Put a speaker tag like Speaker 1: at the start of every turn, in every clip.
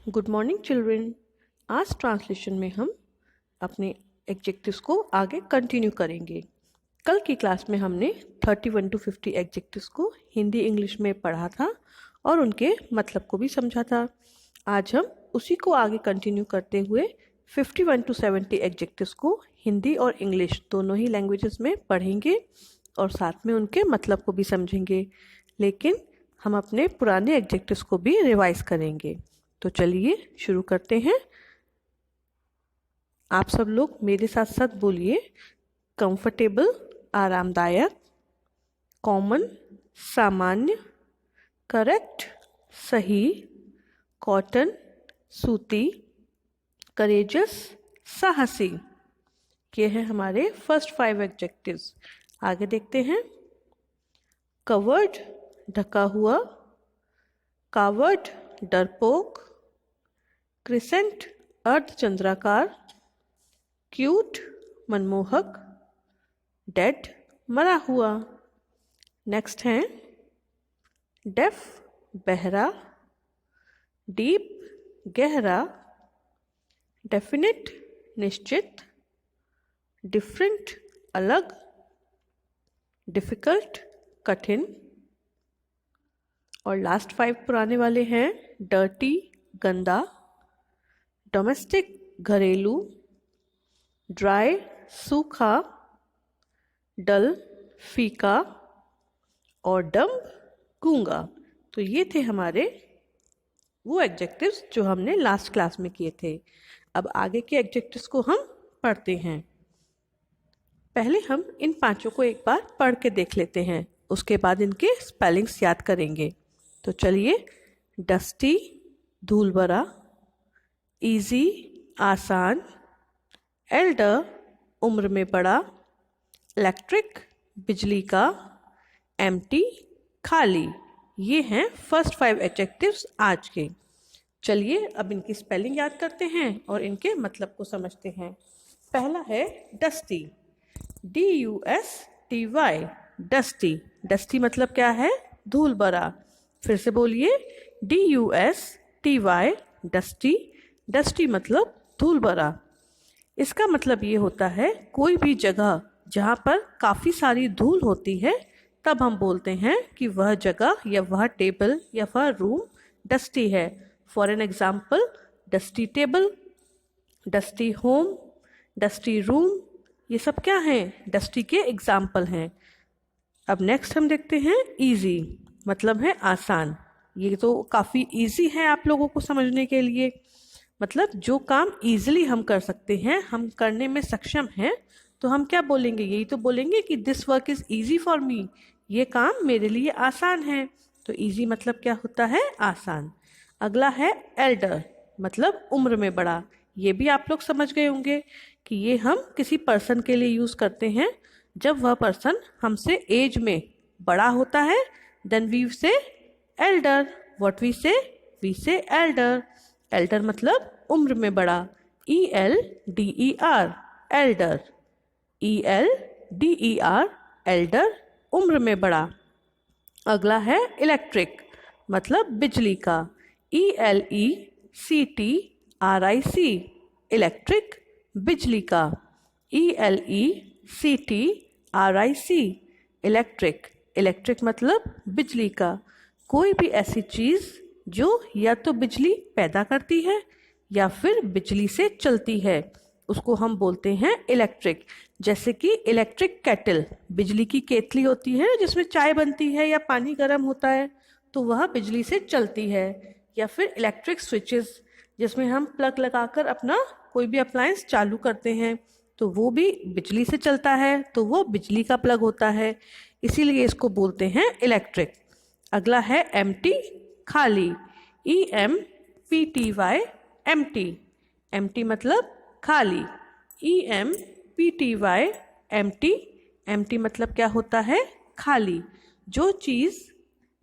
Speaker 1: Good morning children. आज translation में हम अपने एडजेक्टिव्स को आगे कंटिन्यू करेंगे। कल की क्लास में हमने 31 to 50 एडजेक्टिव्स को हिंदी इंग्लिश में पढ़ा था और उनके मतलब को भी समझा था। आज हम उसी को आगे कंटिन्यू करते हुए 51 to 70 एडजेक्टिव्स को हिंदी और इंग्लिश दोनों ही लैंग्वेजेस में पढ़ेंगे और साथ में उनके मतलब को भी समझेंगे। लेकिन हम अपने पुराने एडजेक्टिव्स को भी रिवाइज करेंगे। तो चलिए शुरू करते हैं। आप सब लोग मेरे साथ साथ बोलिए। कंफर्टेबल आरामदायक, कॉमन सामान्य, करेक्ट सही, कॉटन सूती, करेजस साहसी। ये है हमारे फर्स्ट 5 एडजेक्टिव्स। आगे देखते हैं। कवर्ड ढका हुआ, कावर्ड डरपोक, क्रिसेंट अर्धचंद्राकार, क्यूट मनमोहक, डेड मरा हुआ। नेक्स्ट है डेफ बहरा, डीप गहरा, डेफिनेट निश्चित, डिफरेंट अलग, डिफिकल्ट कठिन। और लास्ट 5 पुराने वाले हैं डर्टी गंदा, डोमेस्टिक घरेलू, ड्राई सूखा, डल फीका और डम्ब गूंगा। तो ये थे हमारे वो एडजेक्टिव्स जो हमने लास्ट क्लास में किए थे। अब आगे के एडजेक्टिव्स को हम पढ़ते हैं। पहले हम इन पांचों को एक बार पढ़ के देख लेते हैं, उसके बाद इनके स्पेलिंग्स याद करेंगे। तो चलिए। डस्टी धूल भरा, इजी आसान, एल्डर उम्र में बड़ा, इलेक्ट्रिक बिजली का, एम्प्टी खाली। ये हैं फर्स्ट 5 एडजेक्टिव्स आज के। चलिए अब इनकी स्पेलिंग याद करते हैं और इनके मतलब को समझते हैं। पहला है डस्टी, DUSTY डस्टी। डस्टी मतलब क्या है? धूल भरा। फिर से बोलिए DUSTY डस्टी। डस्टी मतलब धूल भरा। इसका मतलब ये होता है कोई भी जगह जहाँ पर काफ़ी सारी धूल होती है तब हम बोलते हैं कि वह जगह या वह टेबल या वह रूम डस्टी है। For an example, dusty table, dusty home, dusty room, ये सब क्या हैं? डस्टी के एग्जाम्पल हैं। अब नेक्स्ट हम देखते हैं इजी मतलब है आसान। ये तो काफ़ी इजी है आप लोगों को समझने के लिए। मतलब जो काम इजीली हम कर सकते हैं, हम करने में सक्षम हैं, तो हम क्या बोलेंगे? यही तो बोलेंगे कि this work is easy for me, ये काम मेरे लिए आसान है। तो इजी मतलब क्या होता है? आसान। अगला है एल्डर मतलब उम्र में बड़ा। ये भी आप लोग समझ गए होंगे कि ये हम किसी पर्सन के लिए यूज़ करते हैं जब वह पर्सन हमसे एज में बड़ा होता है। देन वी से एल्डर। व्हाट वी से एल्डर। एल्डर मतलब उम्र में बड़ा। ELDER Elder. ELDER एल्डर उम्र में बड़ा। अगला है इलेक्ट्रिक मतलब बिजली का। ELECTRIC इलेक्ट्रिक बिजली का। ELECTRIC electric. इलेक्ट्रिक मतलब बिजली का। कोई भी ऐसी चीज़ जो या तो बिजली पैदा करती है या फिर बिजली से चलती है, उसको हम बोलते हैं इलेक्ट्रिक। जैसे कि इलेक्ट्रिक केटल, बिजली की केतली होती है जिसमें चाय बनती है या पानी गर्म होता है, तो वह बिजली से चलती है। या फिर इलेक्ट्रिक स्विचेस जिसमें हम प्लग लगाकर अपना कोई भी अप्लायंस चालू करते हैं, तो वो भी बिजली से चलता है, तो वो बिजली का प्लग होता है, इसीलिए इसको बोलते हैं इलेक्ट्रिक। अगला है एम्प्टी खाली। EMPTY empty. एम्प्टी मतलब खाली। EMPTY empty. एम्प्टी मतलब क्या होता है? खाली। जो चीज़,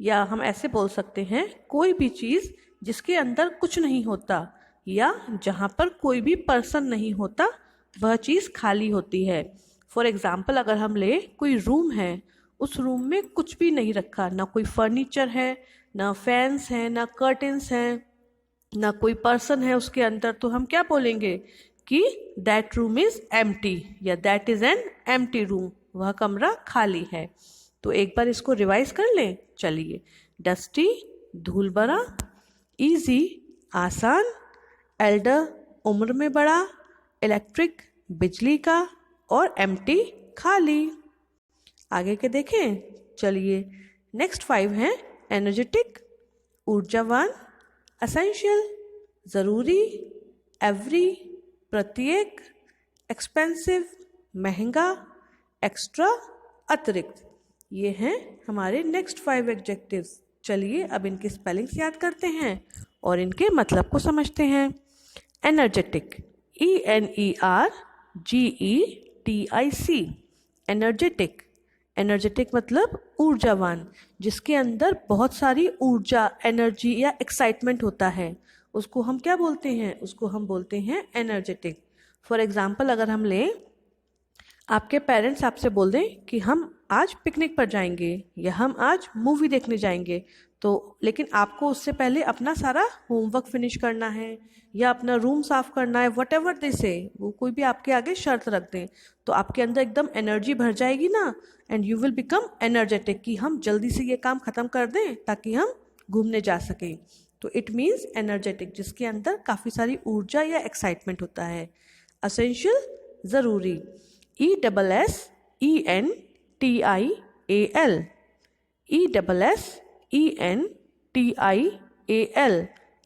Speaker 1: या हम ऐसे बोल सकते हैं कोई भी चीज़ जिसके अंदर कुछ नहीं होता या जहाँ पर कोई भी पर्सन नहीं होता, वह चीज़ खाली होती है। फॉर एग्ज़ाम्पल अगर हम ले कोई रूम है, उस रूम में कुछ भी नहीं रखा, ना कोई फर्नीचर है, ना फैंस हैं, ना कर्टन्स हैं, ना कोई पर्सन है उसके अंदर, तो हम क्या बोलेंगे कि दैट रूम इज एम्प्टी या that is an empty room, वह कमरा खाली है। तो एक बार इसको रिवाइज कर लें। चलिए, डस्टी धूल भरा, इजी आसान, एल्डर उम्र में बड़ा, इलेक्ट्रिक बिजली का, और एम्प्टी खाली। आगे के देखें। चलिए, नेक्स्ट 5 हैं एनर्जेटिक ऊर्जावान, एसेंशियल ज़रूरी, एवरी प्रत्येक, एक्सपेंसिव महंगा, एक्स्ट्रा अतिरिक्त। ये हैं हमारे नेक्स्ट 5 एडजेक्टिव्स। चलिए अब इनकी स्पेलिंग्स याद करते हैं और इनके मतलब को समझते हैं। Energetic, ENERGETIC, energetic. एनर्जेटिक मतलब ऊर्जावान, जिसके अंदर बहुत सारी ऊर्जा, एनर्जी या एक्साइटमेंट होता है, उसको हम क्या बोलते हैं? उसको हम बोलते हैं एनर्जेटिक। फॉर एग्जाम्पल अगर हम लें, आपके पेरेंट्स आपसे बोल दें कि हम आज पिकनिक पर जाएंगे या हम आज मूवी देखने जाएंगे, तो लेकिन आपको उससे पहले अपना सारा होमवर्क फिनिश करना है या अपना रूम साफ करना है, वट एवर दे से, वो कोई भी आपके आगे शर्त रख दें, तो आपके अंदर एकदम एनर्जी भर जाएगी ना, and you will become energetic कि हम जल्दी से ये काम ख़त्म कर दें ताकि हम घूमने जा सकें। तो इट मीन्स एनर्जेटिक, जिसके अंदर काफ़ी सारी ऊर्जा या एक्साइटमेंट होता है। असेंशियल ज़रूरी, ESSENTIAL, ESSENTIAL,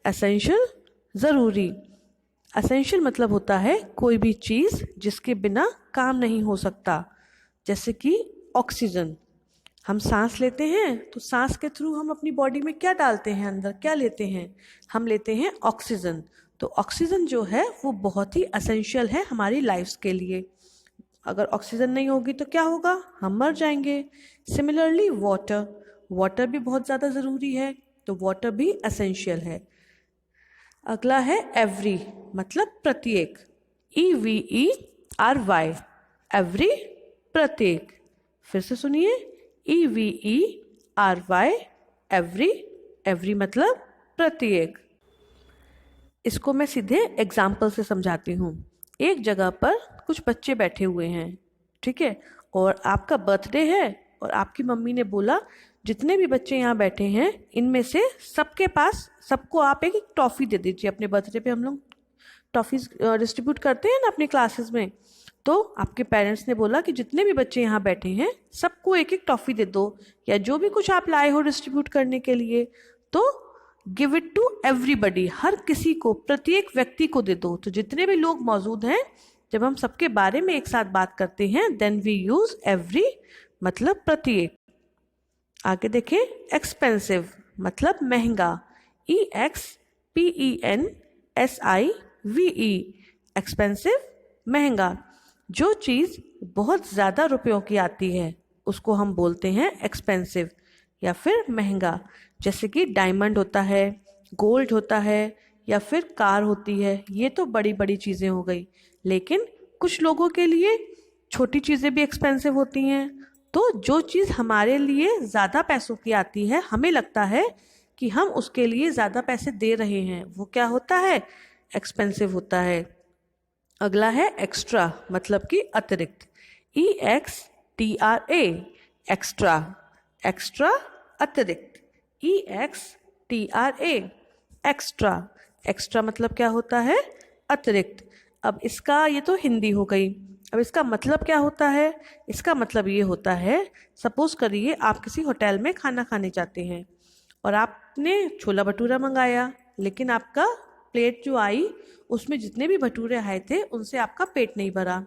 Speaker 1: एसेंशियल ज़रूरी। असेंशियल मतलब होता है कोई भी चीज़ जिसके बिना काम नहीं हो सकता, जैसे कि ऑक्सीजन। हम सांस लेते हैं तो सांस के थ्रू हम अपनी बॉडी में क्या डालते हैं, अंदर क्या लेते हैं? हम लेते हैं ऑक्सीजन। तो ऑक्सीजन जो है वो बहुत ही असेंशियल है हमारी लाइफ के लिए। अगर ऑक्सीजन नहीं होगी तो क्या होगा? हम मर जाएंगे। सिमिलरली वाटर, वाटर भी बहुत ज़्यादा ज़रूरी है, तो वाटर भी असेंशियल है। अगला है एवरी, मतलब प्रत्येक, EVERY, एवरी प्रत्येक। फिर से सुनिए, EVERY, एवरी, एवरी मतलब प्रत्येक। इसको मैं सीधे एग्जाम्पल से समझाती हूँ। एक जगह पर कुछ बच्चे बैठे हुए हैं, ठीक है, और आपका बर्थडे है, और आपकी मम्मी ने बोला जितने भी बच्चे यहाँ बैठे हैं इनमें से सबके पास, सबको आप एक एक टॉफ़ी दे दीजिए। अपने बर्थडे पे हम लोग टॉफ़ीज़ डिस्ट्रीब्यूट करते हैं ना अपनी क्लासेस में। तो आपके पेरेंट्स ने बोला कि जितने भी बच्चे यहाँ बैठे हैं सबको एक एक टॉफ़ी दे दो, या जो भी कुछ आप लाए हो डिस्ट्रीब्यूट करने के लिए, तो गिव इट टू एवरीबडी, हर किसी को, प्रत्येक व्यक्ति को दे दो। तो जितने भी लोग मौजूद हैं, जब हम सबके बारे में एक साथ बात करते हैं, देन वी यूज एवरी, मतलब प्रत्येक। आगे देखें, एक्सपेंसिव मतलब महंगा, EXPENSIVE, एक्सपेंसिव महंगा। जो चीज़ बहुत ज़्यादा रुपयों की आती है उसको हम बोलते हैं एक्सपेंसिव या फिर महंगा। जैसे कि डायमंड होता है, गोल्ड होता है, या फिर कार होती है। ये तो बड़ी बड़ी चीज़ें हो गई, लेकिन कुछ लोगों के लिए छोटी चीज़ें भी एक्सपेंसिव होती हैं। तो जो चीज़ हमारे लिए ज़्यादा पैसों की आती है, हमें लगता है कि हम उसके लिए ज़्यादा पैसे दे रहे हैं, वो क्या होता है? एक्सपेंसिव होता है। अगला है एक्स्ट्रा, मतलब कि अतिरिक्त, EXTRA, एक्स्ट्रा, एक्स्ट्रा अतिरिक्त, EXTRA, एक्स्ट्रा। एक्स्ट्रा मतलब क्या होता है? अतिरिक्त। अब इसका, ये तो हिंदी हो गई, अब इसका मतलब क्या होता है? इसका मतलब ये होता है, सपोज करिए आप किसी होटल में खाना खाने जाते हैं और आपने छोला भटूरा मंगाया, लेकिन आपका प्लेट जो आई उसमें जितने भी भटूरे आए थे उनसे आपका पेट नहीं भरा।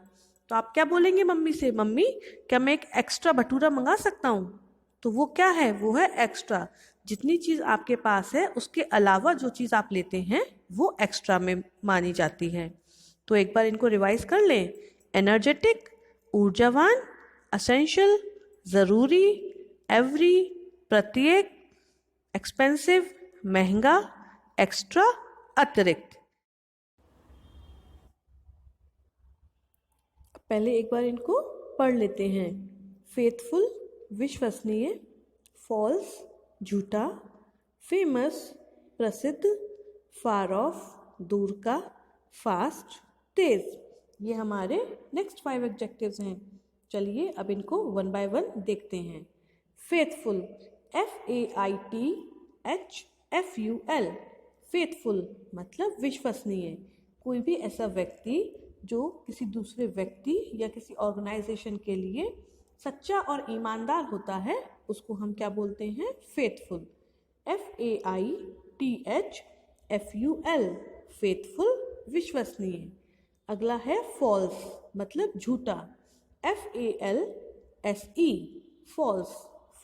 Speaker 1: तो आप क्या बोलेंगे मम्मी से? मम्मी क्या मैं एक एक्स्ट्रा भटूरा मंगा सकता हूँ? तो वो क्या है? वो है एक्स्ट्रा। जितनी चीज़ आपके पास है उसके अलावा जो चीज़ आप लेते हैं वो एक्स्ट्रा में मानी जाती है। तो एक बार इनको रिवाइज कर लें। एनर्जेटिक ऊर्जावान, असेंशियल ज़रूरी, एवरी प्रत्येक, एक्सपेंसिव महंगा, एक्स्ट्रा अतिरिक्त। पहले एक बार इनको पढ़ लेते हैं। फेथफुल विश्वसनीय, फॉल्स झूठा, फेमस प्रसिद्ध, फार ऑफ दूर का, फास्ट तेज। ये हमारे नेक्स्ट 5 एडजेक्टिव्स हैं। चलिए अब इनको वन बाय वन देखते हैं। फेथफुल, FAITHFUL, फेथफुल मतलब विश्वसनीय। कोई भी ऐसा व्यक्ति जो किसी दूसरे व्यक्ति या किसी ऑर्गेनाइजेशन के लिए सच्चा और ईमानदार होता है उसको हम क्या बोलते हैं? फेथफुल। FAITHFUL, फेथफुल विश्वसनीय। अगला है फॉल्स मतलब झूठा। FALSE, false.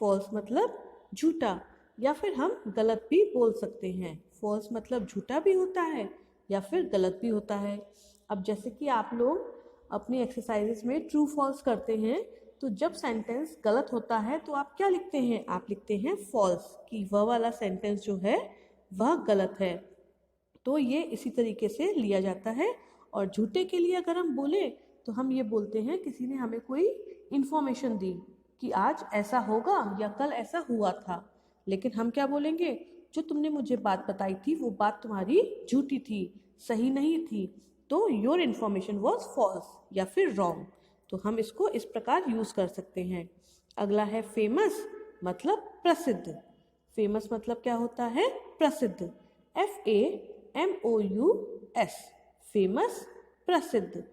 Speaker 1: फॉल्स मतलब झूठा या फिर हम गलत भी बोल सकते हैं। फॉल्स मतलब झूठा भी होता है या फिर गलत भी होता है। अब जैसे कि आप लोग अपनी एक्सरसाइजेस में ट्रू फॉल्स करते हैं, तो जब सेंटेंस गलत होता है तो आप क्या लिखते हैं? आप लिखते हैं फॉल्स, कि वह वाला सेंटेंस जो है वह गलत है। तो ये इसी तरीके से लिया जाता है। और झूठे के लिए अगर हम बोले तो हम ये बोलते हैं किसी ने हमें कोई इन्फॉर्मेशन दी कि आज ऐसा होगा या कल ऐसा हुआ था, लेकिन हम क्या बोलेंगे? जो तुमने मुझे बात बताई थी वो बात तुम्हारी झूठी थी, सही नहीं थी, तो योर इन्फॉर्मेशन वॉज फॉल्स या फिर रॉन्ग। तो हम इसको इस प्रकार यूज कर सकते हैं। अगला है फेमस मतलब प्रसिद्ध। फेमस मतलब क्या होता है? प्रसिद्ध। FAMOUS, फेमस प्रसिद्ध।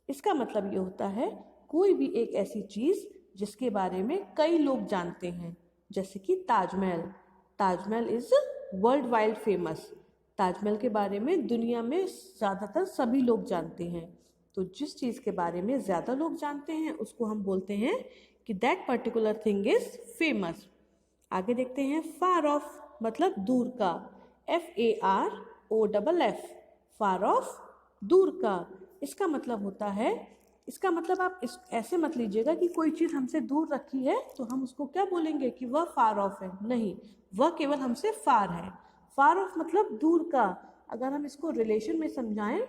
Speaker 1: इसका मतलब ये होता है कोई भी एक ऐसी चीज जिसके बारे में कई लोग जानते हैं। जैसे कि Taj Mahal. Taj Mahal is world wide famous. Taj Mahal के बारे में दुनिया में ज़्यादातर सभी लोग जानते हैं। तो जिस चीज़ के बारे में ज़्यादा लोग जानते हैं उसको हम बोलते हैं कि that particular thing is famous. आगे देखते हैं फार ऑफ मतलब दूर का। FAROFF, फार ऑफ दूर का। इसका मतलब होता है, इसका मतलब आप इस ऐसे मत लीजिएगा कि कोई चीज़ हमसे दूर रखी है तो हम उसको क्या बोलेंगे कि वह फार ऑफ है। नहीं, वह केवल हमसे फार है। फार ऑफ मतलब दूर का। अगर हम इसको रिलेशन में समझाएं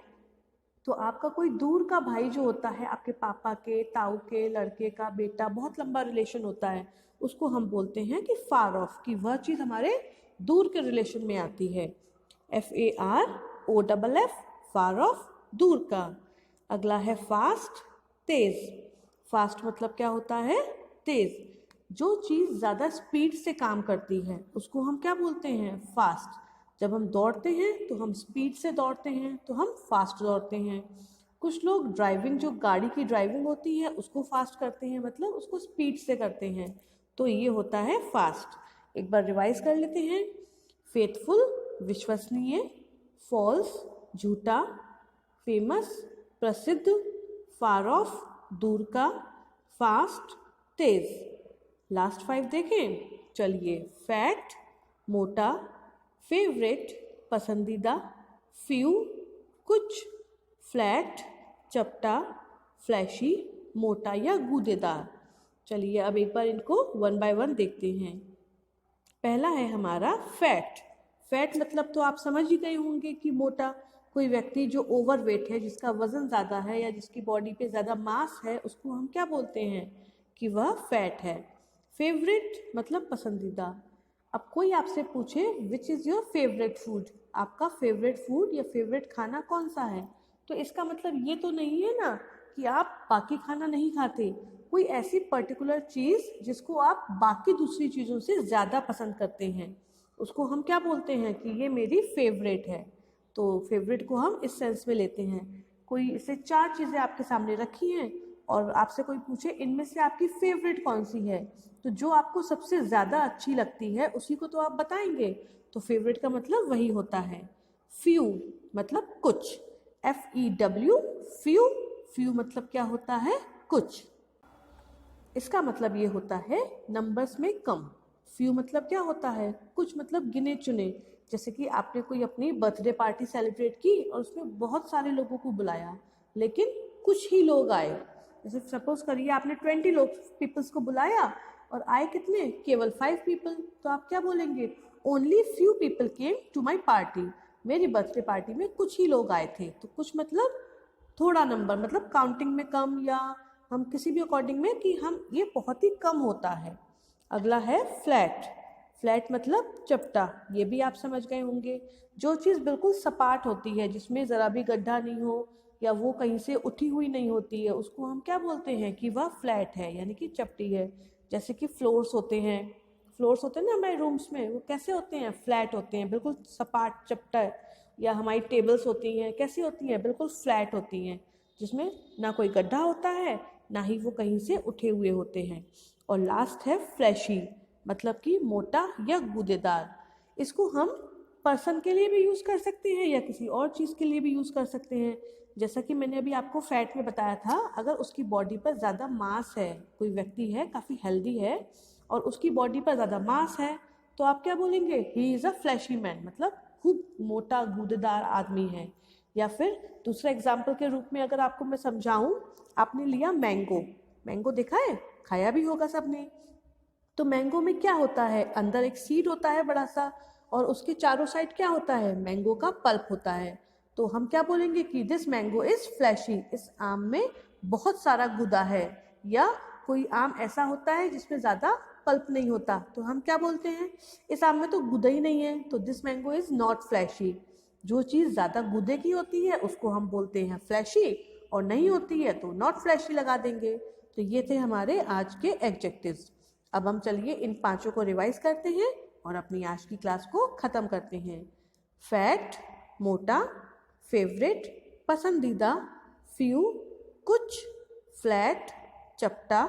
Speaker 1: तो आपका कोई दूर का भाई जो होता है, आपके पापा के, ताऊ के लड़के का बेटा, बहुत लंबा रिलेशन होता है, उसको हम बोलते हैं कि फार ऑफ, कि वह चीज़ हमारे दूर के रिलेशन में आती है। FAROFF, फार ऑफ दूर का। अगला है फास्ट तेज। फास्ट मतलब क्या होता है? तेज। जो चीज़ ज़्यादा स्पीड से काम करती है उसको हम क्या बोलते हैं? फास्ट। जब हम दौड़ते हैं तो हम स्पीड से दौड़ते हैं, तो हम फास्ट दौड़ते हैं। कुछ लोग ड्राइविंग, जो गाड़ी की ड्राइविंग होती है उसको फास्ट करते हैं, मतलब उसको स्पीड से करते हैं, तो ये होता है फास्ट। एक बार रिवाइज कर लेते हैं। फेथफुल विश्वसनीय, फॉल्स झूठा, फेमस प्रसिद्ध, फार ऑफ दूर का, फास्ट तेज। लास्ट 5 देखें। चलिए, फैट मोटा, फेवरेट पसंदीदा, फ्यू कुछ, फ्लैट चपटा, फ्लैशी मोटा या गूदेदार। चलिए अब एक बार इनको वन बाय वन देखते हैं। पहला है हमारा फैट। फैट मतलब तो आप समझ ही गए होंगे कि मोटा। कोई व्यक्ति जो ओवरवेट है, जिसका वजन ज़्यादा है या जिसकी बॉडी पे ज़्यादा मास है, उसको हम क्या बोलते हैं? कि वह फैट है। फेवरेट मतलब पसंदीदा। अब कोई आपसे पूछे which is your favourite food, आपका फेवरेट फूड या फेवरेट खाना कौन सा है, तो इसका मतलब ये तो नहीं है ना कि आप बाकी खाना नहीं खाते। कोई ऐसी पर्टिकुलर चीज़ जिसको आप बाकी दूसरी चीज़ों से ज़्यादा पसंद करते हैं, उसको हम क्या बोलते हैं? कि ये मेरी फेवरेट है। तो फेवरेट को हम इस सेंस में लेते हैं। कोई इसे 4 चीज़ें आपके सामने रखी हैं और आपसे कोई पूछे इनमें से आपकी फेवरेट कौन सी है, तो जो आपको सबसे ज़्यादा अच्छी लगती है उसी को तो आप बताएंगे। तो फेवरेट का मतलब वही होता है। फ्यू मतलब कुछ। FEW, few. फ्यू मतलब क्या होता है? कुछ। इसका मतलब ये होता है नंबर्स में कम। फ्यू मतलब क्या होता है? कुछ मतलब गिने चुने। जैसे कि आपने कोई अपनी बर्थडे पार्टी सेलिब्रेट की और उसमें बहुत सारे लोगों को बुलाया, लेकिन कुछ ही लोग आए। जैसे सपोज करिए आपने 20 लोग पीपल्स को बुलाया और आए कितने? केवल 5 पीपल। तो आप क्या बोलेंगे? Only few people came to my party. मेरी बर्थडे पार्टी में कुछ ही लोग आए थे। तो कुछ मतलब थोड़ा नंबर, मतलब काउंटिंग में कम, या हम किसी भी अकॉर्डिंग में कि हम ये बहुत ही कम होता है। अगला है फ्लैट। फ्लैट मतलब चपटा, ये भी आप समझ गए होंगे। जो चीज़ बिल्कुल सपाट होती है, जिसमें ज़रा भी गड्ढा नहीं हो या वो कहीं से उठी हुई नहीं होती है, उसको हम क्या बोलते हैं कि वह फ्लैट है, यानी कि चपटी है। जैसे कि फ्लोर्स होते हैं ना हमारे रूम्स में, वो कैसे होते हैं, फ्लैट होते हैं, बिल्कुल सपाट चपटा। या हमारी टेबल्स होती हैं, कैसी होती हैं, बिल्कुल फ्लैट होती हैं, जिसमें ना कोई गड्ढा होता है, ना ही वो कहीं से उठे हुए होते हैं। और लास्ट है फ्लैशी, मतलब कि मोटा या गूदेदार। इसको हम पर्सन के लिए भी यूज़ कर सकते हैं या किसी और चीज़ के लिए भी यूज़ कर सकते हैं। जैसा कि मैंने अभी आपको फैट में बताया था, अगर उसकी बॉडी पर ज़्यादा मांस है, कोई व्यक्ति है काफ़ी हेल्दी है और उसकी बॉडी पर ज़्यादा मांस है, तो आप क्या बोलेंगे, he is a flashy man, मतलब खूब मोटा गूदेदार आदमी है। या फिर दूसरा एग्जाम्पल के रूप में अगर आपको मैं समझाऊं, आपने लिया मैंगो देखा है, खाया भी होगा सबने। तो मैंगो में क्या होता है, अंदर एक सीड होता है बड़ा सा, और उसके चारों साइड क्या होता है, मैंगो का पल्प होता है। तो हम क्या बोलेंगे कि दिस मैंगो इज फ्लैशी, इस आम में बहुत सारा गुदा है। या कोई आम ऐसा होता है जिसमें ज़्यादा पल्प नहीं होता, तो हम क्या बोलते हैं, इस आम में तो गुदा ही नहीं है, तो this mango is not flashy. जो चीज़ ज़्यादा गुदे की होती है उसको हम बोलते हैं फ्लैशी, और नहीं होती है तो नॉट फ्लैशी लगा देंगे। तो ये थे हमारे आज के एडजेक्टिव्स। अब हम चलिए इन पांचों को रिवाइज करते हैं और अपनी आज की क्लास को ख़त्म करते हैं। फैट मोटा, फेवरेट पसंदीदा, फ्यू कुछ, फ्लैट चपटा,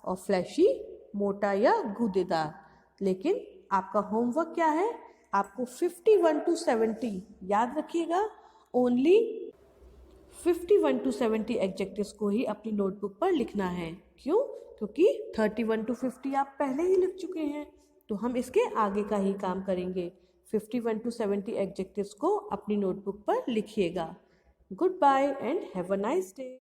Speaker 1: और फ्लैशी मोटा या गूदेदार। लेकिन आपका होमवर्क क्या है, आपको 51 to 70 याद रखिएगा, ओनली 51 to 70 एडजेक्टिव्स को ही अपनी नोटबुक पर लिखना है। क्यों? क्योंकि 31 to 50 आप पहले ही लिख चुके हैं, तो हम इसके आगे का ही काम करेंगे। 51 to 70 एडजेक्टिव्स को अपनी नोटबुक पर लिखिएगा। Good bye and have a nice day.